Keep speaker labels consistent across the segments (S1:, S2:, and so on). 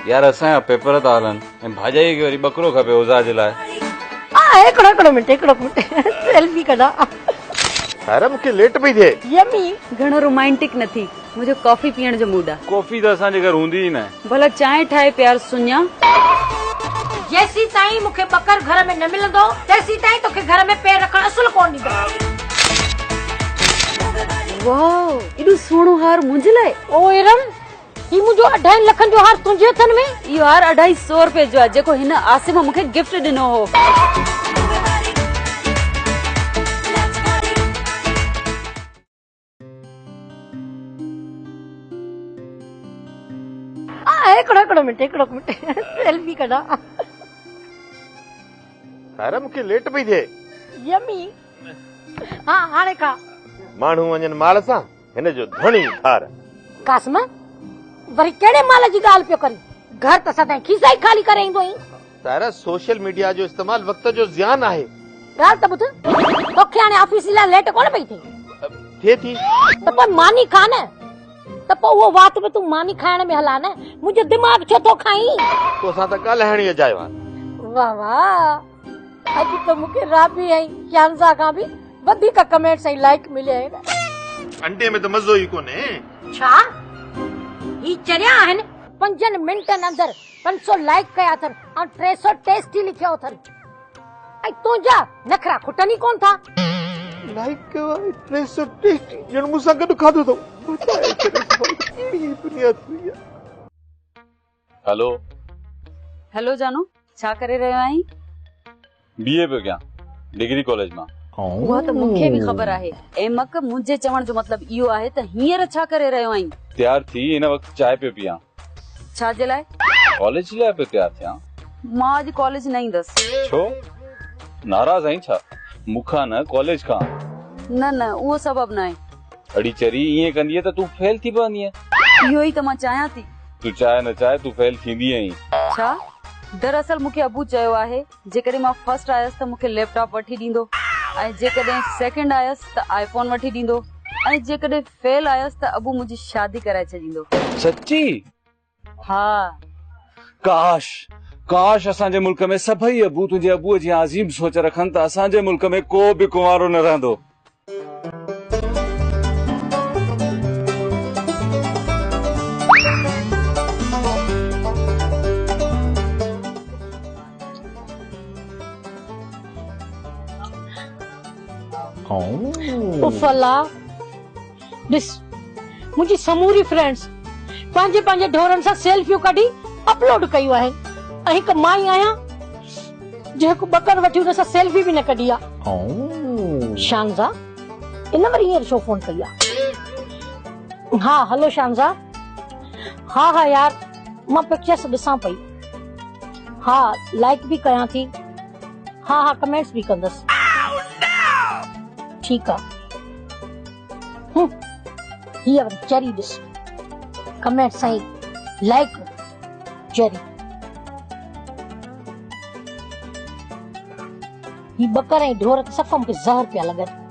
S1: यार असांजा पेपर था हलन ऐं भाॼाई खे वरी बकरो खपे उज़ा जे लाइ।
S2: हिकिड़ो मिंट सेल्फी कढा।
S3: सारा मूंखे लेट पई थिए।
S2: यमी
S4: घणो रोमांटिक न थी, मुझे कॉफी पीअण जो मूड आहे।
S1: कॉफी त असांजे घर हूंदी ई न।
S4: भला चांहि ठाहे प्यार सुञा।
S2: जेसी ताईं मूंखे बकर घर में न मिलंदो तेसी ताईं तोखे घर में पैर रखण असुल कोन ॾींदो।
S4: वाओ, एॾो सुहिणो हार मुंहिंजे लाइ।
S2: ओ इरम, ही मुंहिंजो 2.5 लखनि जो हार तुंहिंजे हथनि में।
S4: इहो हार 250 रुपए जो आहे जेको हिन आसिम मूंखे गिफ्ट ॾिनो हो।
S2: हिकिड़ो मिंट सेल्फी कढा।
S3: सारा मूंखे लेट पई थिए।
S2: यमी हाँ हाणे खा।
S3: माण्हू वञनि माल सां हिन जो धणी धार।
S2: कासम वरी कहिड़े माल जी ॻाल्हि पियो करी? घर त सदाईं खीसा ई खाली करे ईंदो आहीं।
S3: सारा सोशल मीडिया जो इस्तेमाल वक्त जो ज़ियान आहे।
S2: ॻाल्हि त ॿुध, तोखे हाणे ऑफिस लाइ लेट कोन पई थिए
S3: थी
S2: त पोइ मानी खा न। त पोइ उहो वात बि तूं मानी खाइण में हला न, मुंहिंजो दिमाग़ छो थो खाईं?
S3: तोसां त ॻाल्हाइण ई अजायो आहे।
S2: वाह वाह, अॼु त मूंखे राबी ऐं शानज़ा खां बि वधीक कमेंट्स ऐं लाइक मिलिया आहिनि।
S3: अंडे में त मज़ो ई कोन्हे।
S2: छा ही चरिया आहिनि? 5 मिंटनि अंदरि 500 लाइक कया अथनि ऐं 300 टेस्टी लिखियो अथनि। ऐं तुंहिंजा नखरा खुटनि ई कोन था।
S3: लाइक कयो 300 टेस्टी ॼण मूंसां गॾु खाधो अथऊं। दुनिया थी आहे।
S1: हेलो
S4: हेलो जानू, छा करे रहियो आहीं?
S1: बीए पियो कयां डिग्री कॉलेज मां।
S4: उहा त मूंखे बि ख़बर आहे। एमक मुंहिंजे चवण जो मतिलबु इहो आहे त हींअर छा करे रहियो आहीं?
S1: तयार थी हिन वक्त चाय पियो पियां।
S4: छा जे लाइ?
S1: कॉलेज लाइ पियो तयार थियां।
S4: मां अॼु कॉलेज न ईंदसि।
S1: छो नाराज़ आहीं छा? मूंखां न कॉलेज खां?
S4: न उहो सबबु न आहे।
S1: अड़ी चरी ईअं कंदीअ त तूं फेल थी पवंदीअ।
S4: इहो ई त मां चाहियां थी।
S1: तूं चाहे न चाहे तूं फेल थींदी आहीं।
S4: छा? दरअसल मूंखे अबू चयो आहे जेकॾहिं मां फर्स्ट आयसि त मूंखे लैपटॉप वठी ॾींदो ऐं जेकॾहिं सेकंड आयसि त आईफोन वठी ॾींदो ऐं जेकॾहिं फेल आयसि त अबू मुंहिंजी शादी कराए छॾींदो।
S1: सच्ची?
S4: हा।
S1: काश काश असांजे मुल्क में सभई अबू तुंहिंजे अबूअ जी अज़ीम सोच रखनि त असांजे मुल्क में को बि कुंवारो न रहंदो।
S2: उफला ॾिस, मुंहिंजी समूरी फ्रेंड्स पंहिंजे ढोरनि सां सेल्फियूं कढी अपलोड कयूं आहिनि ऐं हिकु मां ई आहियां जेको बकर वठी हुन सां सेल्फी बि न कढी आहे। शानज़ा इन वरी हींअर छो फोन कई आहे? हा हलो शानज़ा। हा यार मां पिक्चर्स ॾिसां पई। हा लाइक बि कयां थी। हा कमेंट्स बि कंदसि। ठीक है। हीअ वरी चरी ॾिस, कमेंट सही लाइक चरी। ही बकर ऐं ढोर सफ़ा मूंखे ज़हर पिया लॻनि।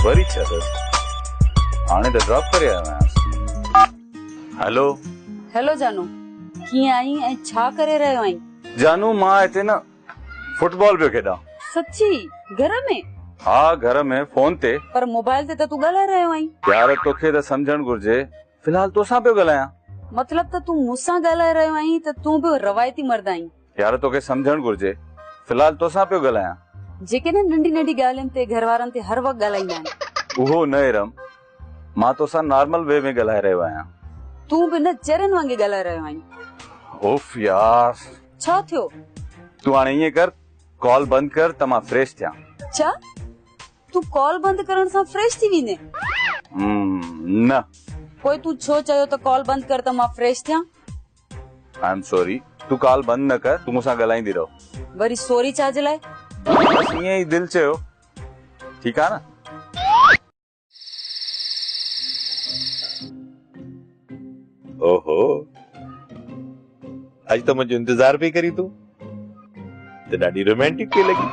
S1: वरी छा हाणे त ड्रॉप करे आयो आहियां। हेलो
S4: हेलो जानू, कीअं आहीं ऐं छा करे रहियो आहीं?
S1: जानू मां हिते न फुटबॉल पियो खेॾां।
S4: सच्ची? घर में?
S1: हा घर में फोन ते।
S4: पर मोबाइल ते त तूं ॻाल्हाए रहियो आहीं।
S1: यार तोखे त सम्झण घुर्जे, फिलहाल तोसां पियो ॻाल्हायां।
S4: मतलब त तूं मूंसां ॻाल्हाए रहियो आहीं त तूं बि रवायती मर्द आहीं।
S1: यार तोखे सम्झण घुर्जे, फिलहाल तोसां पियो ॻाल्हायां।
S4: जेके न नंढी ॻाल्हियुनि ते घर वारनि ते हर वक़्तु ॻाल्हाईंदा आहिनि।
S1: उहो न इरम, मां तोसां नॉर्मल वे में ॻाल्हाए रहियो आहियां।
S4: तूं बि न चरनि वांगुरु ॻाल्हाए रहियो आहीं।
S1: उफ यार
S4: छा थियो?
S1: तूं हाणे ईअं कर, कॉल बंदि कर त मां फ्रेश थियां।
S4: छा तूं कॉल बंदि करण सां फ्रेश थी वेंदे?
S1: न
S4: पोइ तूं छो चयो त कॉल बंदि कर त मां फ्रेश थियां?
S1: आई एम सॉरी तू कॉल बंद न कर तू मूंसां ॻाल्हाईंदी रहो
S4: वरी सॉरी छा जे लाइ?
S1: बस ईअं ई दिल चयो ठीकु आहे न
S3: ओहो अॼु त मुंहिंजो इंतज़ार पई करी तूं त ॾाढी रोमांटिक पई लॻी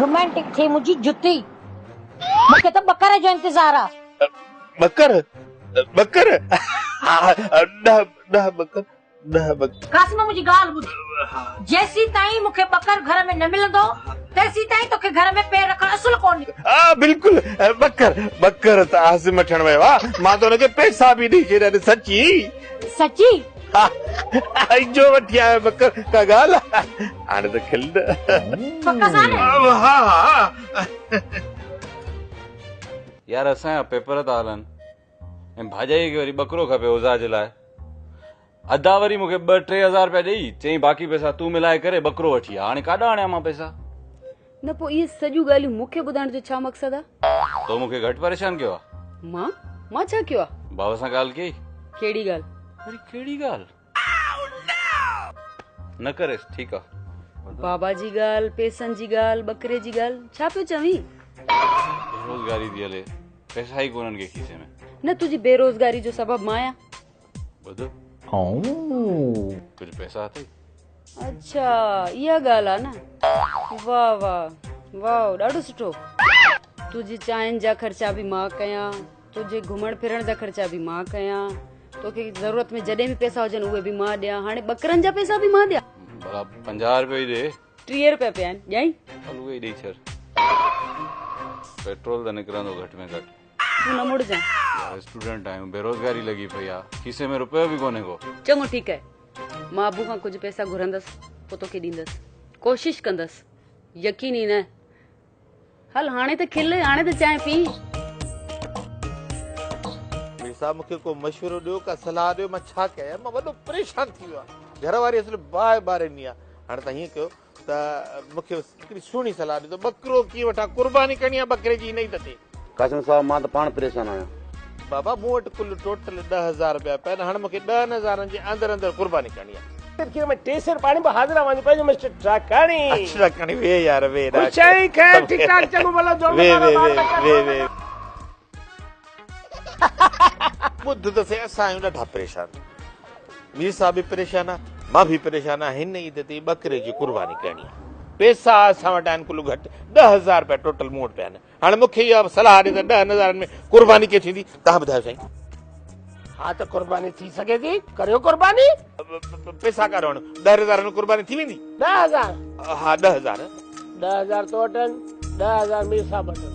S2: रोमांटिक थी मुंहिंजी जुती मूंखे त बकर जो इंतजार आहे
S3: बकर बकर ॾह बकर
S2: कासिम मुंहिंजी ॻाल्हि ॿुध जेसी ताईं मूंखे बकर घर में न मिलंदो तेसी ताईं तोखे घर में पेर रखण असुल कोन्हे
S3: हा बिल्कुलु बकर त आसिम वठण वियो आहे मां त हुनखे पैसा बि ॾेई छॾिया सची
S2: सची
S3: जो वठी आयो बकर का ॻाल्हि हाणे त खिल
S1: यार असांजा पेपर था हलनि ऐं भाॼाई खे वरी बकरो खपे उज़ा जे लाइ अदा वरी मूंखे 2-3 हज़ार रुपया ॾेई चईं बाक़ी पैसा तूं मिलाए करे बकरो वठी आ हाणे काॾा आणियां मां पैसा
S4: न पोइ इहे सॼियूं ॻाल्हियूं मूंखे ॿुधाइण जो छा मक़सदु आहे?
S1: तो मूंखे घटि परेशान कयो आहे
S4: मां छा कयो आहे?
S1: बाबा सां ॻाल्हि कई
S4: कहिड़ी ॻाल्हि?
S1: अरे कहिड़ी ॻाल्हि न करेसि ठीकु आहे
S4: बाबा जी ॻाल्हि पैसनि जी ॻाल्हि बकरे जी ॻाल्हि छा पियो चवीं?
S1: बेरोज़गारी थी हले पैसा ई कोन्हनि के खीसे में
S4: न तुंहिंजी बेरोज़गारी जो सबबु मां आहियां
S1: ॿुध कुझु पैसा अथई
S4: अच्छा इहा ॻाल्हि आहे न वाह वाह वाह ॾाढो सुठो तुंहिंजी चांहियुनि जा ख़र्चा बि मां कयां तुंहिंजे घुमण फिरण जा ख़र्चा बि मां कयां तोखे ज़रूरत में जॾहिं बि पैसा हुजनि उहे बि मां ॾियां हाणे बकरनि जा पैसा बि मां ॾियां
S1: भला 50 रुपया ई ॾे
S4: 30 रुपया पिया आहिनि ॾियां
S1: हल उहे ई ॾेई छॾ पेट्रोल त निकिरंदो घटि में घटि
S4: तूं न मुड़जांइ
S1: स्टूडेंट आहियूं बेरोज़गारी लॻी पई आहे खीसे में रुपयो बि कोन्हे को
S4: चङो ठीकु आहे मां अबू खां कुझु पैसा घुरंदसि पोइ तोखे ॾींदसि कोशिशि कंदसि यकीन ई न हल हाणे त खिल हाणे त चांहि पी
S3: साहब मूंखे को मशवरो ॾियो का सलाह ॾियो मां छा कयां मां वॾो परेशान थी वियो आहे घर वारी असुल बाहि ॿारनी आहे हाणे तव्हां हीअं कयो त मूंखे हिकिड़ी सुहिणी सलाह ॾियो बकरो कीअं वठां कुर्बानी करणी आहे बकरे जी इन ई त थिए
S5: कासिम साहब मां त पाण परेशान आहियां
S3: बाबा मूं वटि कुल टोटल 10,000 रुपया पिया आहिनि हाणे मूंखे 10,000 जे अंदरि अंदरि कुर्बानी करणी आहे वे यार वे ॿुध त से असां आहियूं ॾाढा परेशान मीर साहब बि परेशान आहे मां बि परेशान आहियां हिन ईद ते बकरे जी कुर्बानी करणी आहे पैसा असां वटि आहिनि कुल घटि 10,000 रुपया टोटल मूं वटि पिया आहिनि हाणे मूंखे इहा सलाह ॾे त 10,000 में कुर्बानी कीअं थींदी तव्हां ॿुधायो साईं
S6: हाँ तो कुर्बानी थी सके थी करियो कुर्बानी
S3: पैसा काॾो आणो 10,000 में कुर्बानी थी वेंदी
S6: 10,000
S3: हा 10,000
S6: 10,000 तो वठनि 10,000 मीर साहब वठनि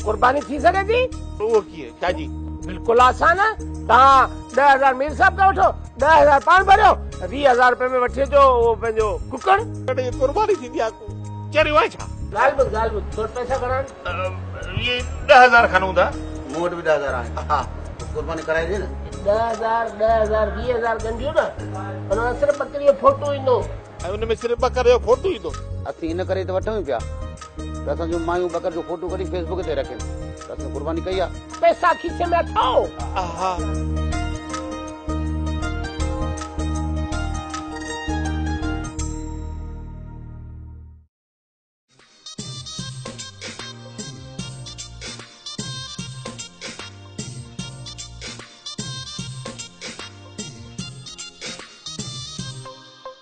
S6: कुर्बानी थी सके थी
S3: उहो कीअं छा जी
S6: बिल्कुलु आसान आहे तव्हां 10,000 मीर साहब खां वठो 10,000 पाण भरियो 20,000 रुपए में वठी अचो उहो पंहिंजो कुकड़
S3: कुर्बानी थींदी आहे चरियो आहे छा
S6: ॻाल्हि ॿुध थोरा पैसा घणा आहिनि
S3: इहे 10,000 खणूं था
S5: मूं वटि बि 10,000 आहिनि हा कुर्बानी कराए ॾे न
S6: 10,000 20,000 गंढियूं न हुन में सिर्फ़ु बकरी जो फोटो ईंदो
S3: ऐं उन में सिर्फ़ु बकर जो फोटो ईंदो
S5: असीं इन करे त वठूं पिया त असांजो मायूं बकर जो फोटो कढी फेसबुक ते रखनि त असां कुर्बानी कई आहे
S6: पैसा खीसे में अथव
S3: हा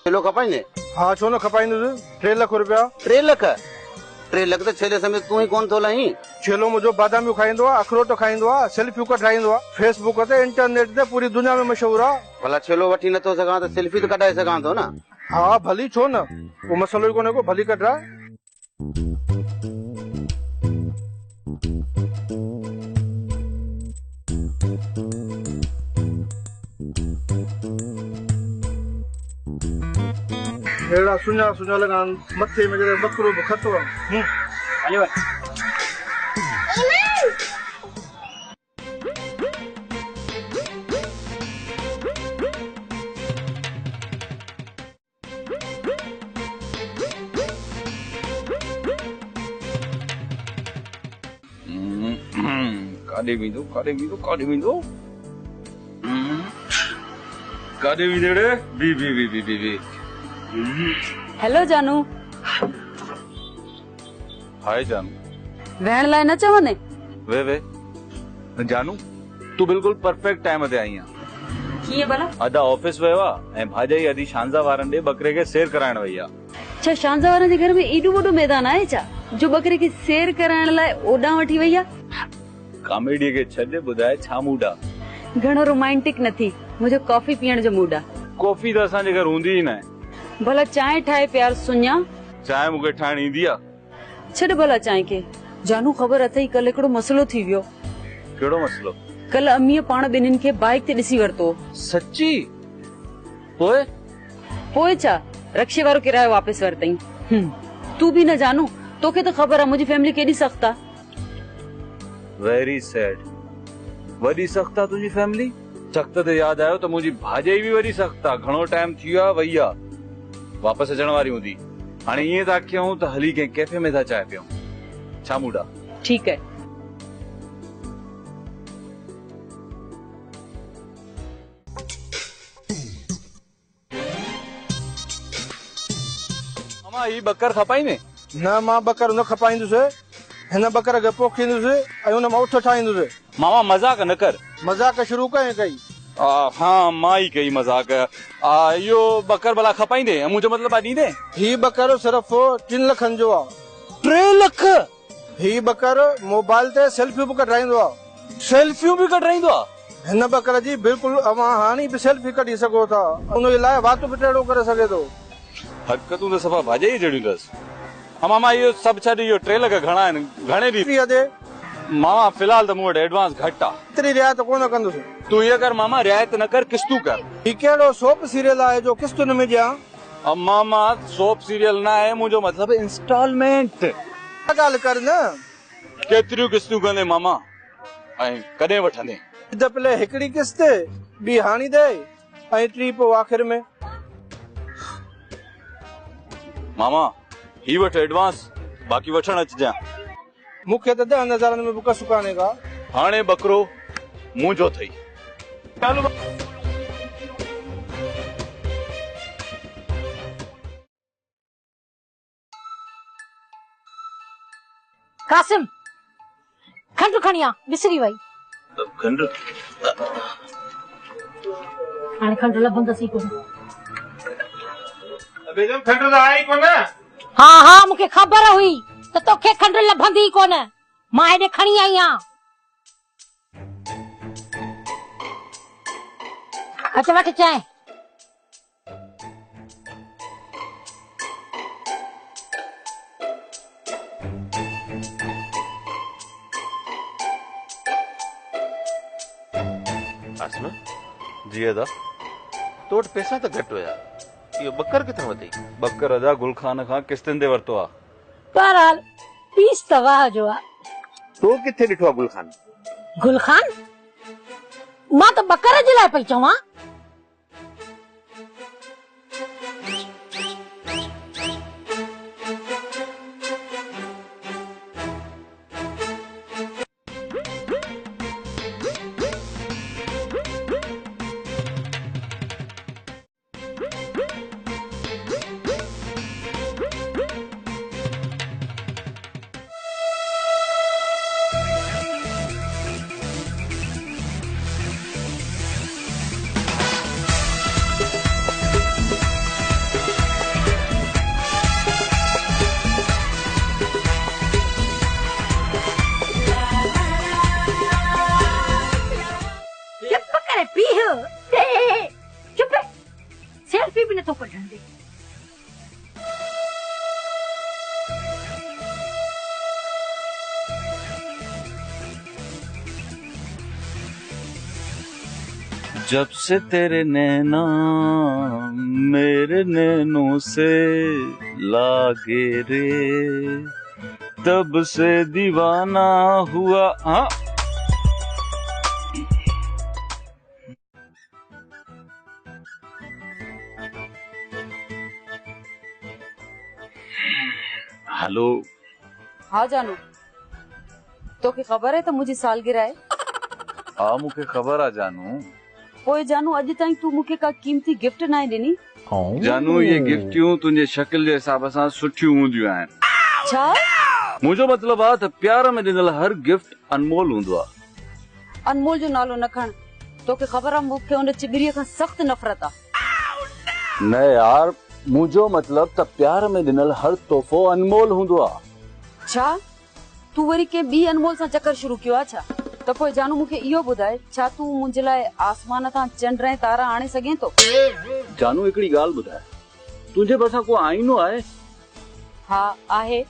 S5: छेलो खपाइने
S7: हाँ छो न खपाईंदुसि 3 लाख रुपया
S5: 3 लाख त छेले समेत तूं ई कोन थो लाहीं
S7: छेलो मुंहिंजो बादामियूं खाईंदो आहे अखरोट खाईंदो आहे सेल्फियूं कढाईंदो आहे फेसबुक ते इंटरनेट ते पूरी दुनिया में मशहूर आहे
S5: भला छेलो वठी नथो सघां त सेल्फी त कढाए सघां थो न
S7: हाँ भली छो न वो मसलो ही कोने को भली कढरा हेड़ा सुञा लगा मथे में जरे बकरो खतो हली वन
S1: काॾे वेंदो कादे विदेड़े बी बी बी बी बी बी
S4: हेलो जानू
S1: हाय जानू
S4: वेण लाइ न चवंदे
S1: वे जानू तू बिल्कुल परफेक्ट टाइम ते आई आहे
S4: कीअं भला
S1: अदा ऑफिस वियो आहे ऐं भाॼाई अदी शांजा वारनि ॾे बकरे खे सेर कराइण वई आहे।
S4: छा शांजा वारनि जे घर में एॾो वॾो मैदान आहे छा जो बकरे खे सेर कराइण लाइ ओॾां वठी वई आहे?
S1: कॉमेडी खे छॾे ॿुधाए छा मूड आहे?
S4: घणो रोमांटिक न थी, मुंहिंजो कॉफी पीअण जो मूड आहे।
S1: कॉफी त असांजे घर हूंदी ई न आहे।
S4: भला चांहि ठाहे प्यार सुञा।
S1: चांहि मूंखे ठाहिण ईंदी आहे?
S4: छॾ भला चांहि खे। जानू ख़बर अथई कल हिकिड़ो मसइलो थी वियो।
S1: कहिड़ो मसइलो?
S4: कल अमीअ पाण ॿिन्हिनि खे बाइक ते ॾिसी वरितो।
S1: सच्ची? पोइ
S4: पोइ छा, रक्शे वारो किरायो वापस वरितई। तू बि न जानू, तोखे त ख़बर आहे मुंहिंजी फैमिली केॾी सख़्त आहे।
S1: Very sad. वॾी सख़्त आहे तुंहिंजी फैमिली? सख़्त ते यादि आयो त मुंहिंजी भाॼाई बि वॾी सख़्त आहे। घणो टाइम थी वियो आहे, वई आहे, वापसि अचण वारी हूंदी। हाणे ईअं था कयूं त हली कंहिं कैफे में था चांहि पियूं। छा मूड आहे?
S4: ठीकु आहे।
S1: मामा ही बकर खपाईंदे?
S7: न मां बकर न खपाईंदुसि, हिन बकर खे पोखींदुसि ऐं हुन मां उठ ठाहींदुसि।
S1: मामा मज़ाक न कर।
S7: मज़ाक शुरू कई।
S1: हाँ मां ई कई मज़ाक। इहो बकर भला खपाईंदे? मुंहिंजो मतिलबु आहे ॾींदे?
S7: ही बकर सिर्फ़ 3 लखनि जो आहे।
S1: 3 लख?
S7: ही बकर मोबाइल ते सेल्फियूं बि कढाईंदो आहे।
S1: सेल्फियूं बि कढाईंदो आहे?
S7: हिन बकर जी बिल्कुलु अवां हाणे बि सेल्फी कढी सघो था। उन लाइ वात बि टेढ़ो करे सघे थो।
S1: हरकतूं त सफ़ा भाॼाई जहिड़ियूं अथसि। मामा इहो सभु छॾ, इहो 3 लख घणा आहिनि? घणे ॾींहुं? मामा फिलहाल त मूं वटि एडवांस घटि आहे।
S7: एतिरी रियायत कोन कंदुसि।
S1: तूं हीअ कर मामा, रियायत न कर, किस्तूं कर।
S7: ही कहिड़ो सोप सीरियल आहे जो किस्तुनि में ॾियां?
S1: मामा सोप सीरियल न आहे, मुंहिंजो मतिलबु इंस्टॉलमेंट।
S7: ॻाल्हि कर न।
S1: केतिरियूं किस्तूं कंदे मामा ऐं कॾहिं वठंदे?
S7: पहले हिकिड़ी किस्त, ॿी हाणी दे ऐं टी पोइ आख़िर में।
S1: मामा ही वठ एडवांस, बाक़ी वठण अचिजां।
S7: मूंखे त 10,000 में बुक सुकाने का।
S1: हाणे बकरो मुंहिंजो अथई।
S2: कासिम खंड खणी आ, विसरी वई।
S1: खंड?
S2: हाणे खंड लभंदसी कोन।
S3: बेगम खंड त आई कोन।
S2: हाँ हाँ मूंखे ख़बर हुई त तोखे खंड लभंदी कोन। मां हेॾे खणी आई आहियां। अच वठ चांहि।
S3: आसमा जी अदा तो वटि पैसा त घटि हुया, इहो बकर किथां वधी?
S1: बकर अदा गुलखान खां किस्तनि ते वरितो आहे।
S2: बहरहाल पीस तवाह जो आहे।
S3: तो किथे ॾिठो आहे गुलखान?
S2: गुलखान? मां त बकर जे लाइ पई चवां। सेल्फी भी नथो कढण दे।
S1: जब से तेरे नैना मेरे नैनों से लागे रे, तब से दीवाना हुआ। हाँ हेलो।
S4: हाँ जानू, तोखे ख़बर है त मुंहिंजी सालगिरह आहे?
S1: हाँ मूंखे ख़बर आहे जानू,
S4: पोइ जानू अॼु ताईं तूं मूंखे का कीमती गिफ्ट न आहे ॾिनी।
S1: जानू ये गिफ्टियूं तुंहिंजे शकिल जे हिसाब सां सुठियूं हूंदियूं आहिनि।
S4: छा?
S1: मुंहिंजो मतिलबु आहे त प्यार में ॾिनल हर गिफ्ट अनमोल हूंदो आहे।
S4: अनमोल जो नालो न खण, तोखे ख़बर आहे मूंखे उन चिबिरीअ खां सख़्त नफ़रत आहे।
S1: न यार, मुंहिंजो मतिलबु त प्यार में ॾिनल हर तोहफ़ो अनमोल हूंदो आहे।
S4: छा तूं वरी कंहिं ॿी अनमोल सां चकर शुरू कयो आहे छा? त पोइ जानू मूंखे इहो ॿुधाए, छा तूं मुंहिंजे लाइ आसमान तां चंड ऐं तारा आणे सघें थो?
S1: जानू हिकिड़ी ॻाल्हि ॿुधाए, तुंहिंजे भरिसां को आईनो आहे?
S4: हा आहे।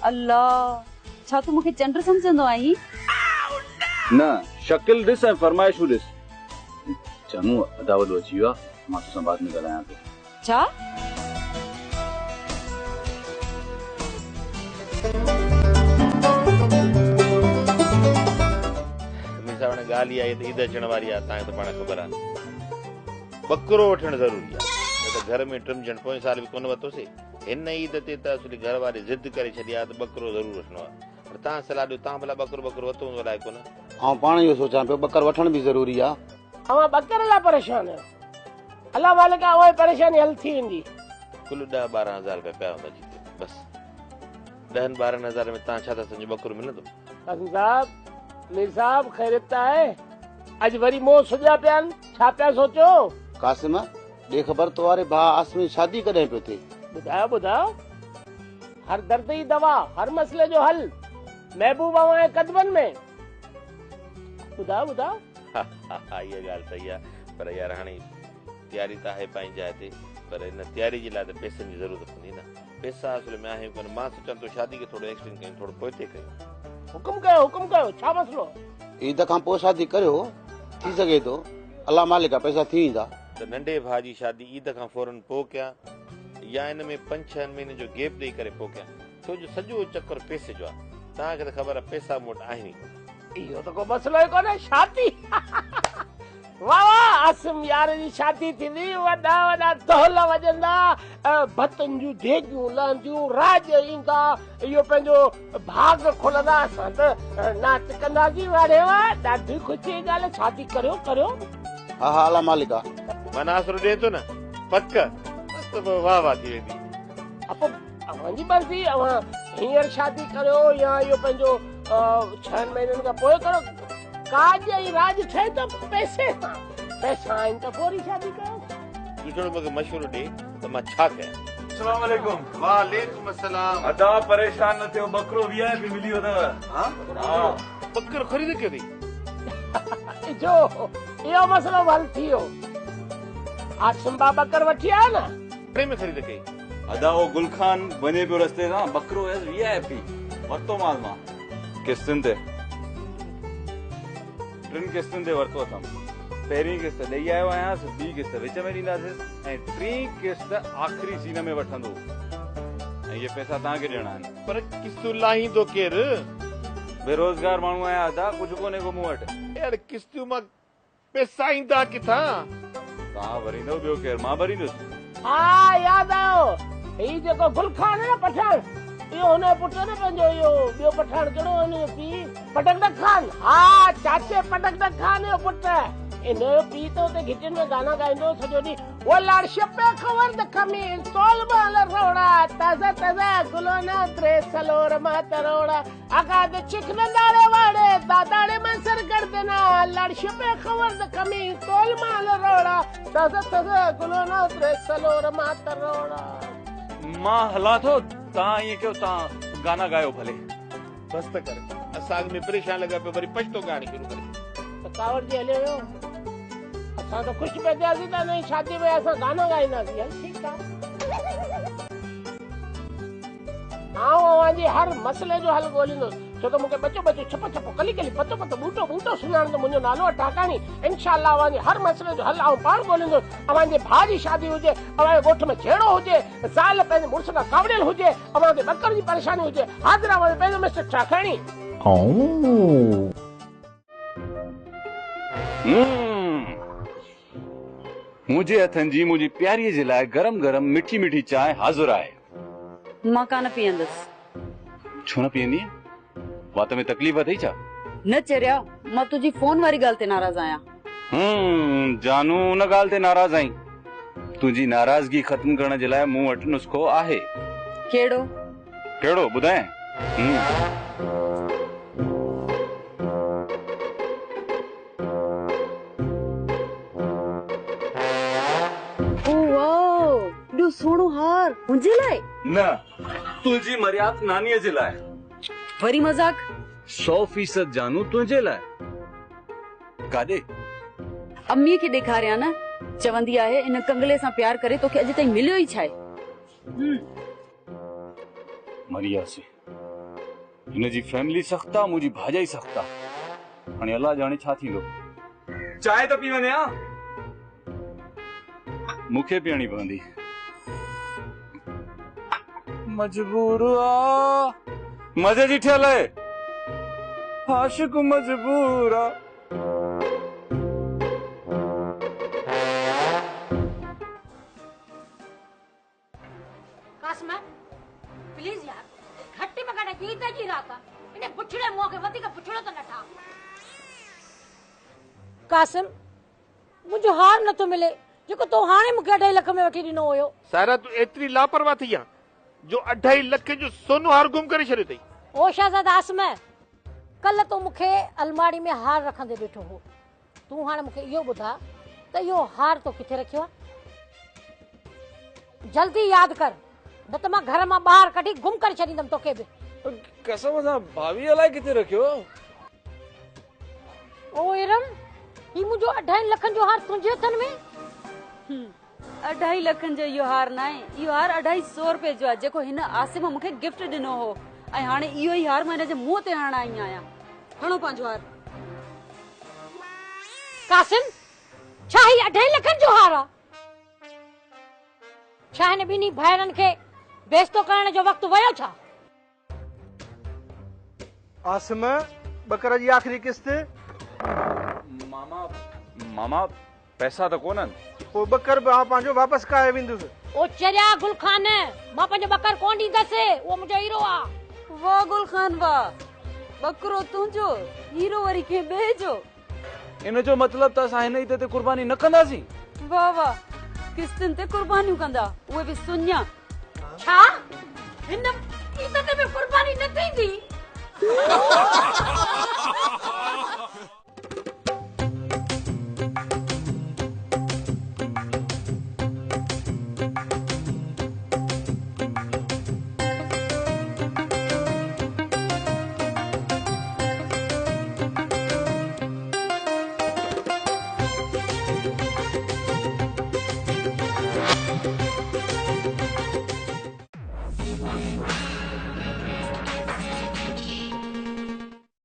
S4: अल्लाह, छा तूं मूंखे चंड सम्झंदो आहीं?
S1: न, शकिल ॾिस ऐं फरमाइशूं ॾिस। जानू अदावत अची वियो आहे, मां तोसां बाद में ॻाल्हायां थो।
S4: छा?
S3: ॻाल्हि आहे ईद अचण वारी आहे, तव्हांखे त पाण ख़बर आहे। बकरो वठणु ज़रूरी आहे, न त घर में टिमजण पोएं साल बि कोन वरितोसीं। हिन ईद ते त असली घर वारे ज़िद करे छॾी आहे त बकरो ज़रूरु वठणो आहे। पर तव्हां सलाह ॾियो, तव्हां भला बकरो वरितो हूंदो अलाए कोन?
S5: ऐं पाण इहो सोचां पियो बकर वठण बि ज़रूरी आहे।
S6: अवां बकर लाइ परेशान आहियो? अलाह मालिक उहा परेशानी हल थी वेंदी।
S3: कुल 10-12 हज़ार रुपया पिया हूंदा जी, बस 10-12 हज़ार में तव्हां छा था सम्झो बकरो मिलंदो?
S6: कासिम साहब, मीर साहब ख़ैरियत त आहे? अॼु वरी मोह सुॼा पिया आहिनि, छा पिया सोचो?
S5: कासिम, ॾे ख़बर तो वारे भाउ आसमी शादी कॾहिं पियो थिए?
S6: ॿुधायो। हर दर्द जी दवा, हर मसइले जो हल महबूब जे कदमनि में। ॿुधायो।
S3: इहा ॻाल्हि सही आहे, पर यार हाणे तयारी त आहे पंहिंजी जाइ ते, पर हिन तयारी जे लाइ त पैसनि जी ज़रूरत पवंदी न। पैसा असुल में आहे कोन। मां सोचां थो शादी खे थोरो एक्सटेंड कयूं, थोरो पोइ ते कयूं।
S6: हुकुम कयो, छा मसलो?
S5: ईद खां पोइ शादी करियो, थी सघे थो अलाह मालिक आहे पैसा थी वेंदा।
S3: त नंढे भाउ जी शादी ईद खां फौरन पोइ कयां या इन में 5-6 महीने जो गैप ॾेई करे पोइ कयां? छो जो सॼो चक्कर पैसे जो आहे। तव्हांखे त ख़बर आहे पैसा मूं वटि आहिनि ई कोन।
S6: इहो त को मसलो ई कोन्हे। शादी वाह, आसिम यार जी शादी थींदी, वॾा तोहल वॼंदा, भतनि जूं देगियूं लहंदियूं, राज ईंदा, इहो पंहिंजो भाग खुलंदा, असां त नाच कंदासीं। वारे वाह, ॾाढी ख़ुशी जी ॻाल्हि आहे। शादी करियो।
S5: हा अलाह मालिक आहे।
S3: माना आसरो ॾे थो न, पक त पोइ वाह थी वेंदी।
S6: अव्हांजी मर्ज़ी, अव्हां हींअर शादी करियो या इहो पंहिंजो 6 महीननि खां पोइ करो। काज ऐं राज ठहे त पैसे सां। पैसा आहिनि त पोइ शादी कयो।
S3: तूं थोरो मूंखे मशवरो ॾे त मां छा कयां?
S1: अस्सलाम वालेकुम।
S3: वालेकुम अस्सलाम।
S1: अदा परेशान न थियो, बकरो VIP मिली वियो अथव।
S3: हां, बकरो ख़रीद कयो थी?
S6: जो इहो मसलो हल थी वियो। आसिम बाबा बकर वठी आया न?
S3: टे में ख़रीद कई?
S1: अदा वो गुलखान वञे पियो रस्ते तां, बकरो VIP वरितो मां किस्तुनि ते। 3 किस्तुनि ते वरितो अथमि। पहिरीं किस्त ॾेई आयो आहियां, ॿी किस्त विच में ॾींदासीं ऐं 3 किस्त आख़िरी सीन में वठंदो। ऐं इहे पैसा तव्हांखे ॾियणा आहिनि।
S3: पर किस्तूं लाहींदो केरु?
S1: बेरोज़गार माण्हू आहियां अदा, कुझु कोन्हे को मूं वटि।
S3: यार किस्तूं मां पैसा ईंदा किथां?
S1: तव्हां भरींदव, ॿियो केरु? मां भरींदुसि।
S6: हा यादि आयो, हीउ जेको गुलखान आहे न पठान, इहो हुनजो पुटु न पंहिंजो, इहो ॿियो पठान कहिड़ो हुनजो पीउ? पटकदक खान। हा, चाचे पटकदक खान जो पुटु। इनजो पीउ त हुते घिटियुनि में गाना ॻाईंदो सॼो ॾींहुं। वो लाड़श पे ख़बर द खमीन तोल माल रोड़ा ताज़ा गुलो न त्रे सलोर मा तरोड़ा आगाद चिकन दाड़े वाड़े दादाड़े में सर कर देना लाड़श पे ख़बर द खमीन तोल माल रोड़ा ताज़ा गुलो न त्रे सलोर मा तरोड़ा।
S1: मां हलां थो, तव्हां ईअं कयो, तव्हां गाना ॻायो भले।
S3: बस त कर, असां में परेशान लॻा पियो, वरी पछतो ॻाइण शुरू करे।
S6: त कावड़ जी हले वियो। असां त ख़ुशि पिया थियासीं त नई शादी में असां गाना ॻाईंदासीं। हल ठीकु आहे। अव्हांजे हर मसइले जो हल ॻोल्हींदुसि, छो त मूंखे बचो छपो कली पतो ॿूटो सुञाण त मुंहिंजो नालो आहे टाकाणी। इनशाअल्लाह अव्हांजे हर मसइले जो हल आउं पाण ॻोल्हींदुसि। अव्हांजे भाउ जी शादी हुजे, अव्हांजे ॻोठ में छेड़ो हुजे, ज़ाल पंहिंजे मुड़ुस खां कावड़ियल हुजे, अव्हांखे बकर जी परेशानी हुजे, हाज़िर अव्हांजो पंहिंजो मिस्टर टाकाणी।
S1: मुंहिंजे हथनि जी मुंहिंजी प्यारीअ जे लाइ गरम गरम मिठी मिठी चांहि हाज़ुर आहे।
S4: मां कान पीअंदसि।
S1: छो न पीअंदी? वात में तकलीफ़ अथई छा?
S4: न चरिया, मां तुंहिंजी फोन वारी ॻाल्हि ते नाराज़ आहियां।
S1: जानू उन ॻाल्हि ते नाराज़ आहीं। तुंहिंजी नाराज़गी ख़त्म करण जे लाइ मूं वटि नुस्ख़ो आहे।
S4: कहिड़ो?
S1: कहिड़ो ॿुधाए?
S4: ॾियो सोणो हार मुंहिंजे लाइ
S1: न, तुंहिंजी मर्याद नानीअ जे लाइ।
S4: वरी मज़ाक?
S1: 100% जानू तुंहिंजे लाइ। काॾे?
S4: अम्मीअ खे ॾेखारियां न, चवंदी आहे इन कंगले सां प्यार करे तोखे अॼु ताईं मिलियो ई छा आहे।
S1: मरियासी हिनजी फैमिली सख़्त आहे, मुंहिंजी भाॼाई सख़्त आहे। हाणे अलाह ॼाणे छा थींदो। चांहि त पी वञे। मूंखे पीअणी पवंदी। मजबूर आ, मज़े जी ठहियल आहे। आशिक मजबूर आ।
S2: कासम प्लीज यार घटि में घटि गीत जी रात इन पुछड़े मुंह के वधीक पुछड़ो त न ठा। कासिम मुंहिंजो हार नथो मिले जेको तो हाणे मूंखे 2.5 लख में वठी ॾिनो हुयो।
S3: सारा तू एतरी लापरवाह थी आ जो 2.5 लख जो सोनो हार गुम करे छॾियो अथई।
S2: ओ शहज़ादा आसम, कल तो मूंखे अलमारी में हार रखंदे ॾिठो हो। तूं हाणे मूंखे इहो ॿुधा त इहो हार तो किथे रखियो आहे? जल्दी यादि कर, न त मां घर मां ॿाहिरि कढी गुम करे छॾींदमि तोखे बि।
S1: कसम सां भाभी अलाए किथे रखियो।
S2: ओ इरम, ही मुंहिंजो 2.5 लखनि जो हार तुंहिंजे हथनि में?
S4: 2.5 लखनि जो इहो हार न आहे, इहो हार 250 रुपए जो आहे जेको हिन आसिम मूंखे गिफ्ट ॾिनो हो। ऐं हाणे इहो ई हार मां हिन जे मुंहं ते हणण आई आहियां। खणो पंहिंजो हार।
S2: कासिम, छा ही 2.5 लखनि जो हार आहे? छा हिन ॿिन्ही भाइरनि खे बेइज़्तो करण जो वक़्तु वियो छा?
S7: आसिम, बकर जी आख़िरी किस्त।
S1: मामा पैसा त कोन्हनि।
S7: पोइ बकर बि पंहिंजो वापसि काए वेंदुसि।
S2: ओ चरिया गुलखान, मां पंहिंजो बकर कोन ॾींदसि, उहो मुंहिंजो हीरो आहे।
S4: वाह गुलखान वाह, बकरो तुंहिंजो, हीरो वरी कंहिं ॿिए जो।
S1: इन जो मतिलब त असां हिन ईद ते कुर्बानी न कंदासीं।
S4: वाह वाह, किस्तनि ते कुर्बानियूं कंदा, उहे बि सुञा।
S2: छा हिन ईद ते बि कुर्बानी न थींदी?